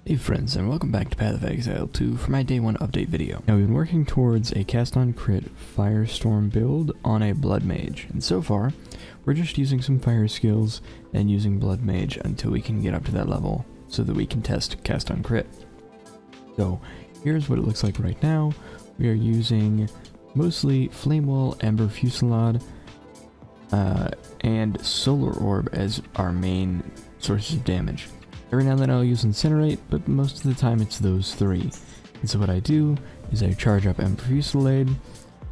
Hey friends, and welcome back to Path of Exile 2 for my day 1 update video. Now we've been working towards a cast on crit Firestorm build on a Bloodmage, and so far we're just using some fire skills and using Bloodmage until we can get up to that level so that we can test cast on crit. So here's what it looks like right now. We are using mostly Flame Wall, Ember Fusillade, and Solar Orb as our main sources of damage. Every now and then I'll use Incinerate, but most of the time it's those three. And so what I do is I charge up Ember Fusillade,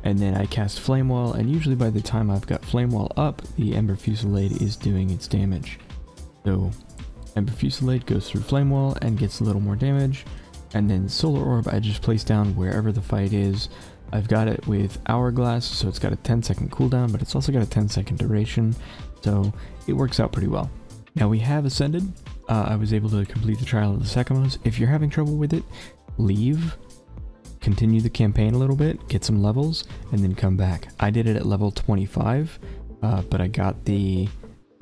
and then I cast Flame Wall, and usually by the time I've got Flame Wall up, the Ember Fusillade is doing its damage. So Ember Fusillade goes through Flame Wall and gets a little more damage, and then Solar Orb I just place down wherever the fight is. I've got it with Hourglass, so it's got a 10-second cooldown, but it's also got a 10-second duration, so it works out pretty well. Now we have Ascended. I was able to complete the Trial of the Sekimos. If you're having trouble with it, leave, continue the campaign a little bit, get some levels, and then come back. I did it at level 25, but I got the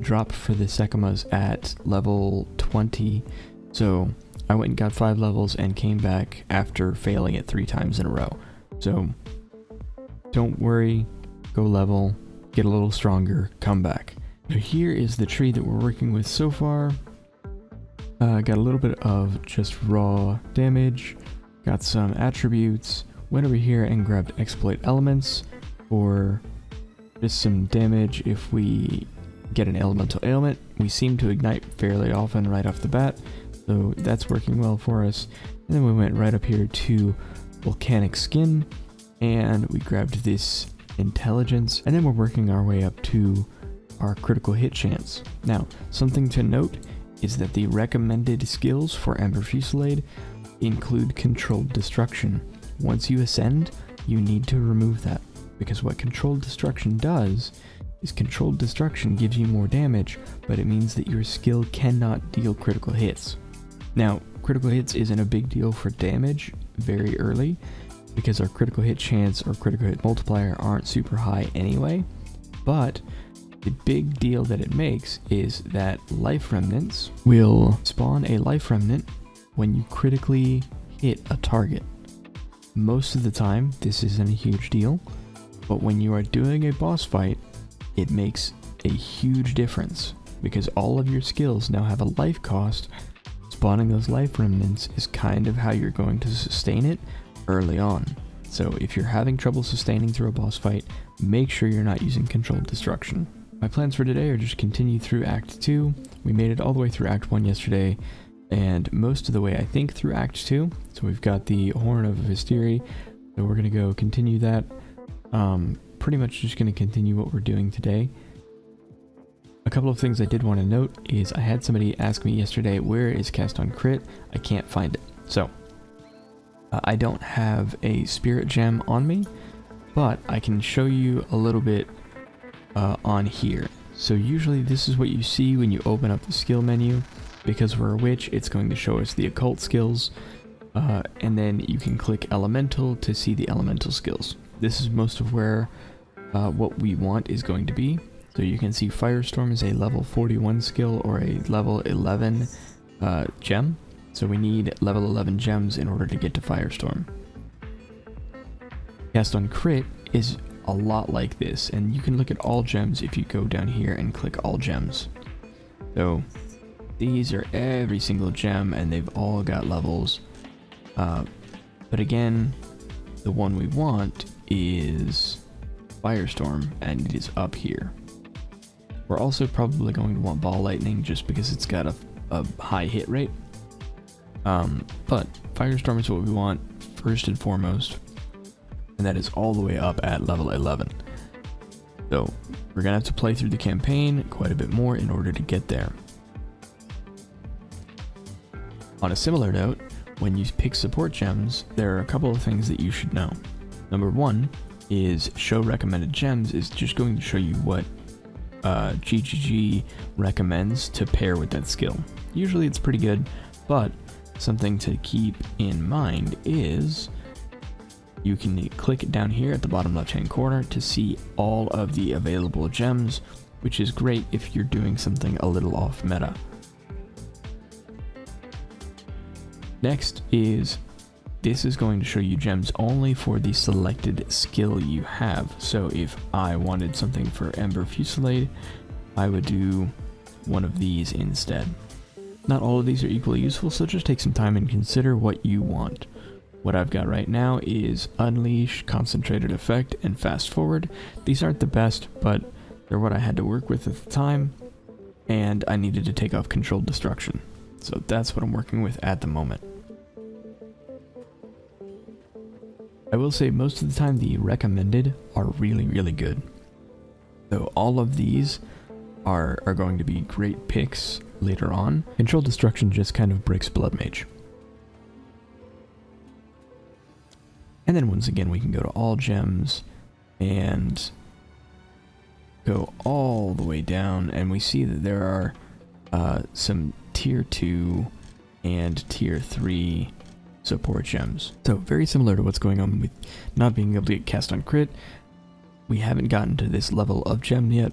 drop for the Sekimos at level 20, so I went and got 5 levels and came back after failing it 3 times in a row. So don't worry, go level, get a little stronger, come back. So here is the tree that we're working with so far. Got a little bit of just raw damage, got some attributes, went over here and grabbed exploit elements for just some damage if we get an elemental ailment. We seem to ignite fairly often right off the bat, so that's working well for us. And then we went right up here to volcanic skin, and we grabbed this intelligence, and then we're working our way up to our critical hit chance. Now, something to note is that the recommended skills for Ember Fusillade include controlled destruction. Once you ascend, you need to remove that, because what controlled destruction does is controlled destruction gives you more damage, but it means that your skill cannot deal critical hits. Now, critical hits isn't a big deal for damage very early, because our critical hit chance or critical hit multiplier aren't super high anyway, but the big deal that it makes is that life remnants will spawn a life remnant when you critically hit a target. Most of the time, this isn't a huge deal, but when you are doing a boss fight, it makes a huge difference because all of your skills now have a life cost. Spawning those life remnants is kind of how you're going to sustain it early on. So if you're having trouble sustaining through a boss fight, make sure you're not using controlled destruction. My plans for today are just continue through Act 2. We made it all the way through Act 1 yesterday, and most of the way I think through Act 2. So we've got the Horn of Vistiri, so we're going to go continue that. Pretty much just going to continue what we're doing today. A couple of things I did want to note is I had somebody ask me yesterday, where is cast on crit? I can't find it. So I don't have a spirit gem on me, but I can show you a little bit on here. So usually this is what you see when you open up the skill menu. Because we're a witch, it's going to show us the occult skills, and then you can click elemental to see the elemental skills. This is most of where what we want is going to be. So you can see Firestorm is a level 41 skill or a level 11 gem. So we need level 11 gems in order to get to Firestorm. Cast on crit is a lot like this, and you can look at all gems if you go down here and click all gems. So these are every single gem and they've all got levels, but again, the one we want is Firestorm, and it is up here. We're also probably going to want Ball Lightning just because it's got a high hit rate, but Firestorm is what we want first and foremost, and that is all the way up at level 11. So we're gonna have to play through the campaign quite a bit more in order to get there. On a similar note, when you pick support gems, there are a couple of things that you should know. Number one is show recommended gems is just going to show you what GGG recommends to pair with that skill. Usually it's pretty good, but something to keep in mind is you can click down here at the bottom left hand corner to see all of the available gems, which is great if you're doing something a little off meta. Next is, this is going to show you gems only for the selected skill you have. So if I wanted something for Ember Fusillade, I would do one of these instead. Not all of these are equally useful, so just take some time and consider what you want. What I've got right now is Unleash, Concentrated Effect, and Fast Forward. These aren't the best, but they're what I had to work with at the time, and I needed to take off Controlled Destruction. So that's what I'm working with at the moment. I will say most of the time the recommended are really, really good. So all of these are going to be great picks later on. Controlled Destruction just kind of breaks Bloodmage. And then once again we can go to all gems and go all the way down, and we see that there are some tier 2 and tier 3 support gems. So very similar to what's going on with not being able to get cast on crit. We haven't gotten to this level of gem yet,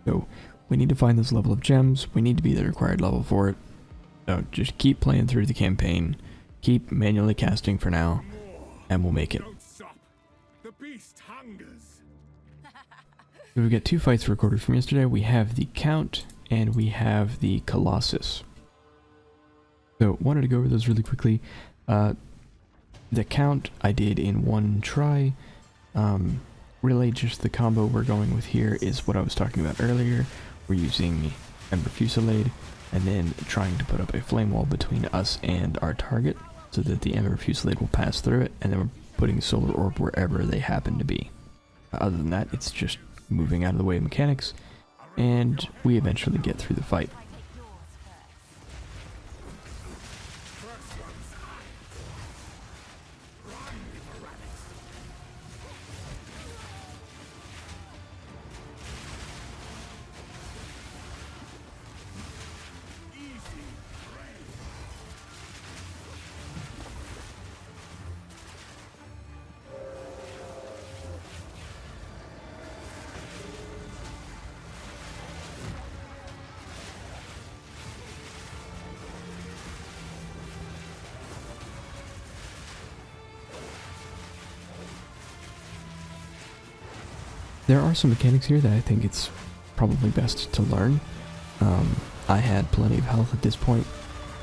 so we need to find this level of gems. We need to be the required level for it. So just keep playing through the campaign, keep manually casting for now, and we'll make it. The beast hungers. We've got 2 fights recorded from yesterday. We have the Count and we have the Colossus. So wanted to go over those really quickly. The Count I did in one try. Really just the combo we're going with here is what I was talking about earlier. We're using Ember Fusillade and then trying to put up a flame wall between us and our target so that the Ember Fusillade will pass through it, and then we're putting Solar Orb wherever they happen to be. Other than that, it's just moving out of the way of mechanics, and we eventually get through the fight. There are some mechanics here that I think it's probably best to learn. I had plenty of health at this point,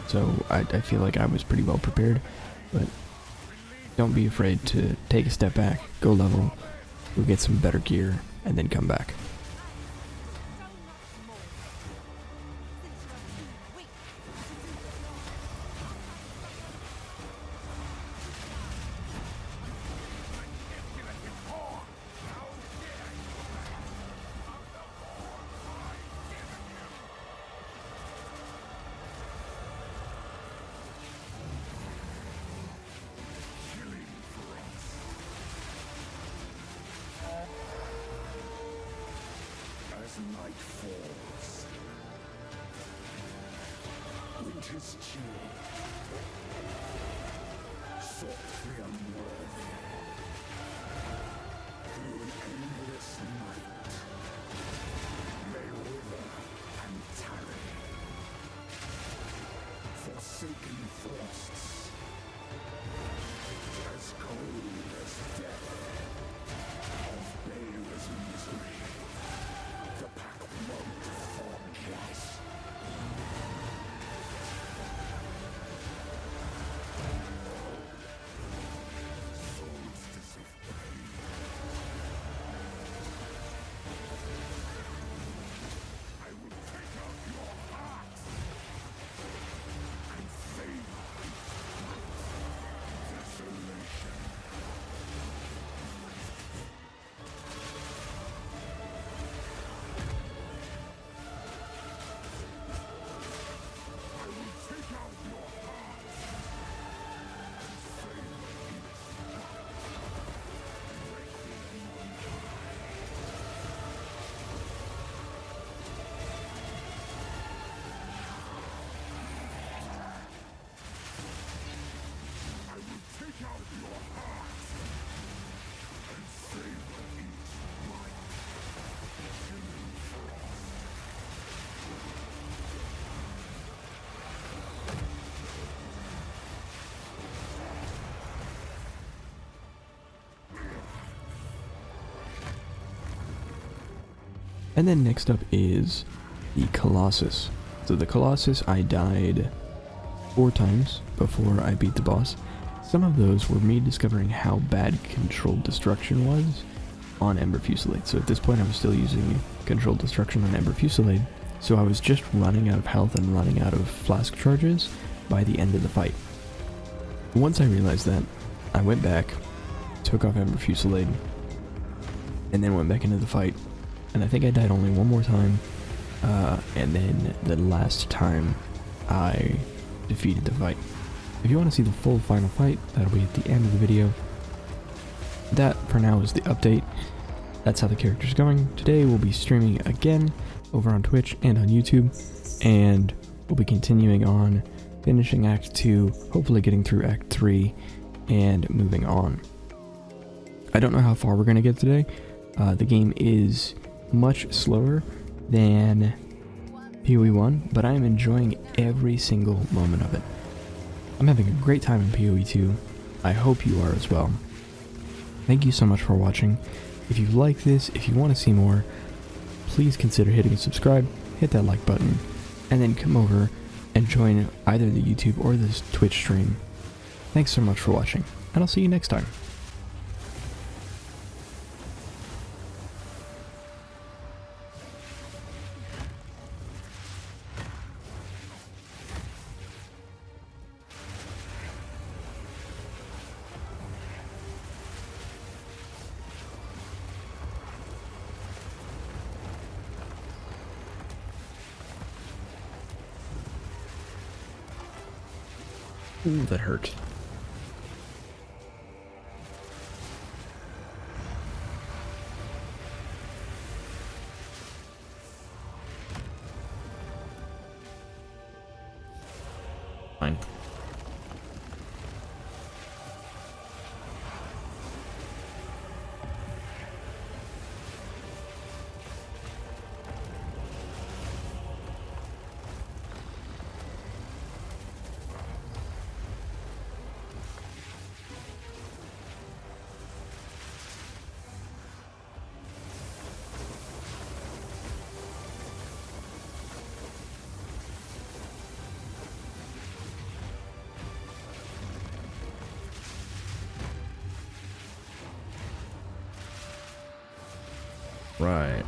so I feel like I was pretty well prepared, but don't be afraid to take a step back, go level, go get some better gear, and then come back. Night falls. Winter's chill. Softly unworthy. Through an endless night. They wither and tarry. Forsaken frosts. As cold as death. Of baleless misery. The pack won't forecast. Solstice of pain. I will take out your heart and save desolation. And then next up is the Colossus. So the Colossus, I died 4 times before I beat the boss. Some of those were me discovering how bad Controlled Destruction was on Ember Fusillade. So at this point I was still using Controlled Destruction on Ember Fusillade, so I was just running out of health and running out of flask charges by the end of the fight. Once I realized that, I went back, took off Ember Fusillade, and then went back into the fight. And I think I died only one more time, and then the last time I defeated the fight. If you want to see the full final fight, that'll be at the end of the video. That, for now, is the update. That's how the character's going. Today we'll be streaming again over on Twitch and on YouTube, and we'll be continuing on, finishing Act 2, hopefully getting through Act 3, and moving on. I don't know how far we're going to get today. The game is much slower than PoE 1, but I am enjoying every single moment of it. I'm having a great time in PoE 2. I hope you are as well. Thank you so much for watching. If you like this, if you want to see more, please consider hitting subscribe, hit that like button, and then come over and join either the YouTube or the Twitch stream. Thanks so much for watching, and I'll see you next time. Ooh, that hurt. Fine. Right.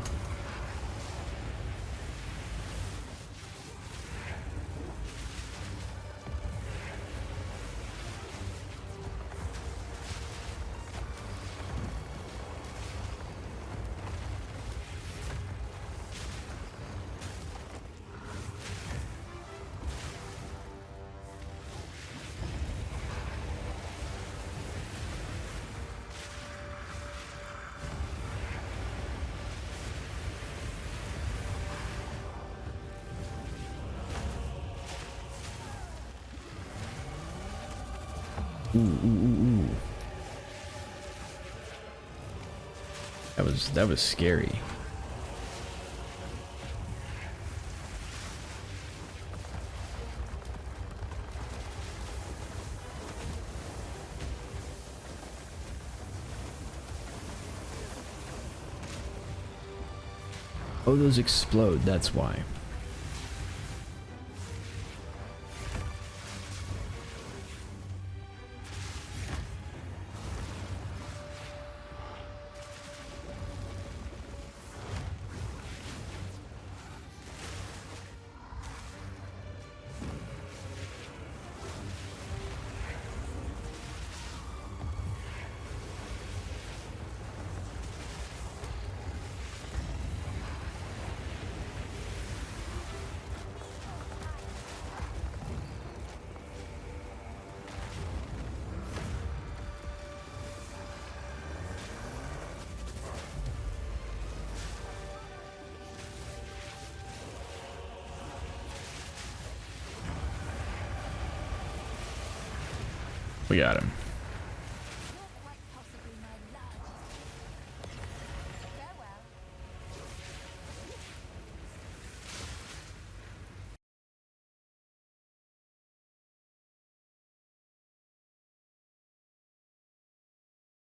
Ooh. That was scary. Oh, those explode, that's why. We got him.